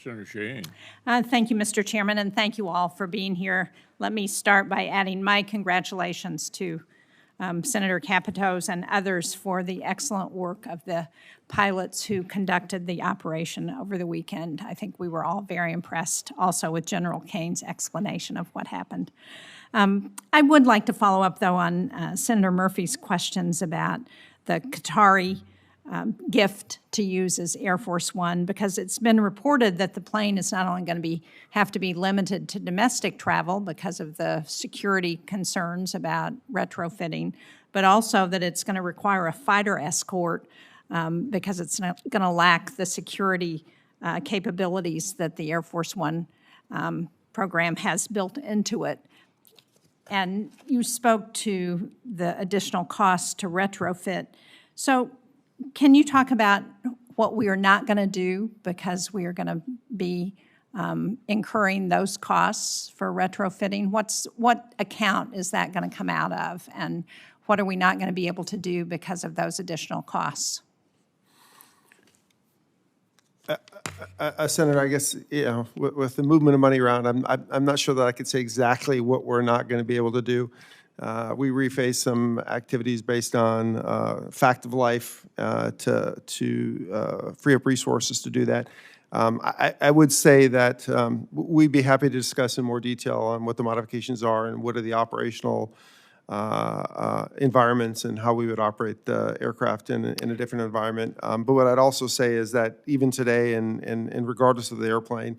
Senator Shaheen. Thank you, Mr. Chairman, and thank you all for being here. Let me start by adding my congratulations to Senator Capito's and others for the excellent work of the pilots who conducted the operation over the weekend. I think we were all very impressed also with General Kane's explanation of what happened. I would like to follow up, though, on Senator Murphy's questions about the Qatari gift to use as Air Force One, because it's been reported that the plane is not only going to have to be limited to domestic travel because of the security concerns about retrofitting, but also that it's going to require a fighter escort because it's not going to lack the security capabilities that the Air Force One program has built into it. And you spoke to the additional costs to retrofit. So can you talk about what we are not going to do because we are going to be incurring those costs for retrofitting? What account is that going to come out of? And what are we not going to be able to do because of those additional costs? Senator, I guess, with the movement of money around, I'm not sure that I could say exactly what we're not going to be able to do. We reface some activities based on fact of life to free up resources to do that. I would say that we'd be happy to discuss in more detail on what the modifications are and what are the operational environments and how we would operate the aircraft in a different environment. But what I'd also say is that even today, and regardless of the airplane,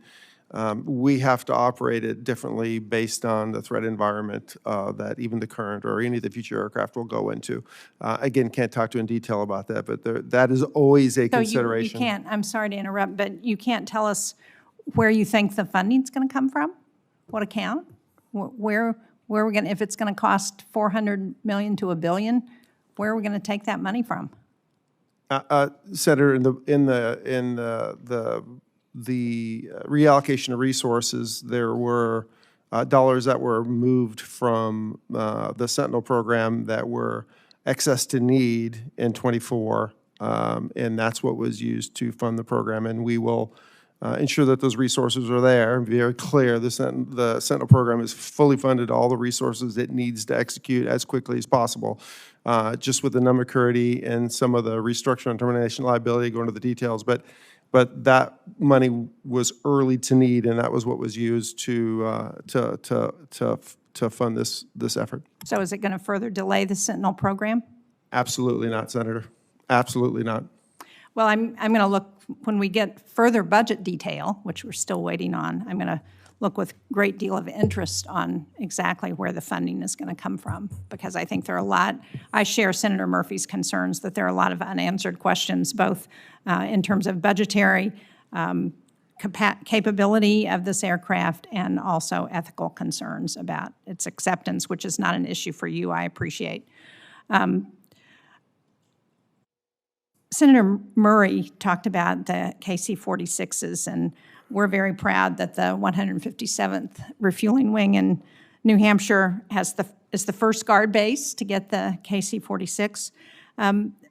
we have to operate it differently based on the threat environment that even the current or any of the future aircraft will go into. Again, can't talk to in detail about that, but that is always a consideration. You can't, I'm sorry to interrupt, but you can't tell us where you think the funding's going to come from? What account? Where are we going to, if it's going to cost $400 million to $1 billion, where are we going to take that money from? Senator, in the reallocation of resources, there were dollars that were moved from the Sentinel program that were excess to need in '24, and that's what was used to fund the program. And we will ensure that those resources are there. Very clear, the Sentinel program is fully funded, all the resources it needs to execute as quickly as possible. Just with the number curity and some of the restructure and termination liability, go into the details, but that money was early to need, and that was what was used to fund this effort. So is it going to further delay the Sentinel program? Absolutely not, Senator. Absolutely not. Well, I'm going to look, when we get further budget detail, which we're still waiting on, I'm going to look with great deal of interest on exactly where the funding is going to come from, because I think there are a lot, I share Senator Murphy's concerns that there are a lot of unanswered questions, both in terms of budgetary capability of this aircraft and also ethical concerns about its acceptance, which is not an issue for you, I appreciate. Senator Murray talked about the KC-46s, and we're very proud that the 157th Refueling Wing in New Hampshire is the first guard base to get the KC-46,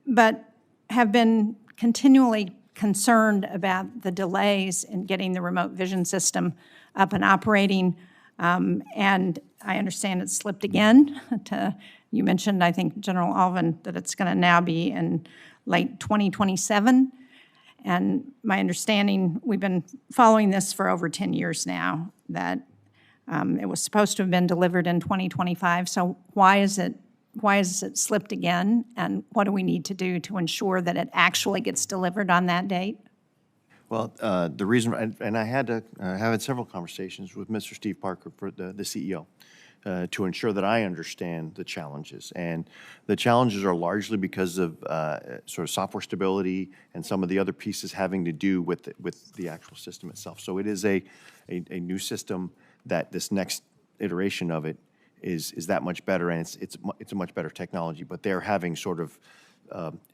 but have been continually concerned about the delays in getting the remote vision system up and operating, and I understand it's slipped again. You mentioned, I think, General Alvin, that it's going to now be in late 2027. And my understanding, we've been following this for over 10 years now, that it was supposed to have been delivered in 2025. So why is it slipped again? And what do we need to do to ensure that it actually gets delivered on that date? Well, the reason, and I had to have had several conversations with Mr. Steve Parker, for the CEO, to ensure that I understand the challenges. And the challenges are largely because of sort of software stability and some of the other pieces having to do with the actual system itself. So it is a new system that this next iteration of it is that much better, and it's a much better technology, but they're having sort of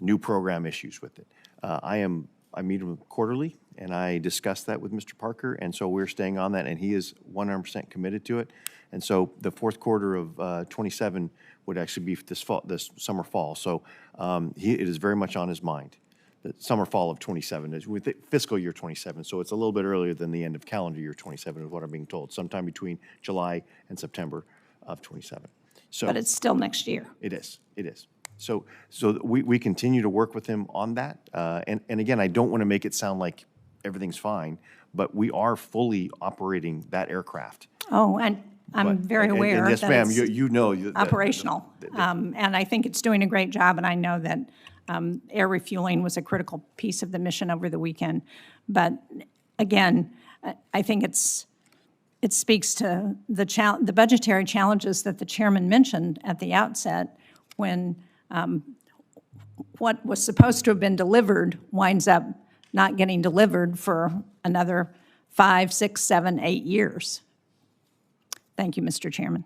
new program issues with it. I meet him quarterly, and I discuss that with Mr. Parker, and so we're staying on that, and he is 100% committed to it. And so the fourth quarter of 27 would actually be this summer, fall. So it is very much on his mind. the summer, fall of 27, is with fiscal year 27. So it's a little bit earlier than the end of calendar year 27 is what I'm being told, sometime between July and September of 27. So But it's still next year. it is, it is. So we continue to work with him on that. And again, I don't want to make it sound like everything's fine, but we are fully operating that aircraft. Oh, and I'm very aware And yes, that ma'am, it's you know. operational. And I think it's doing a great job, and I know that air refueling was a critical piece of the mission over the weekend. But again, I think it speaks to the budgetary challenges that the chairman mentioned at the outset when what was supposed to have been delivered winds up not getting delivered for another 5, 6, 7, 8 years. Thank you, Mr. Chairman.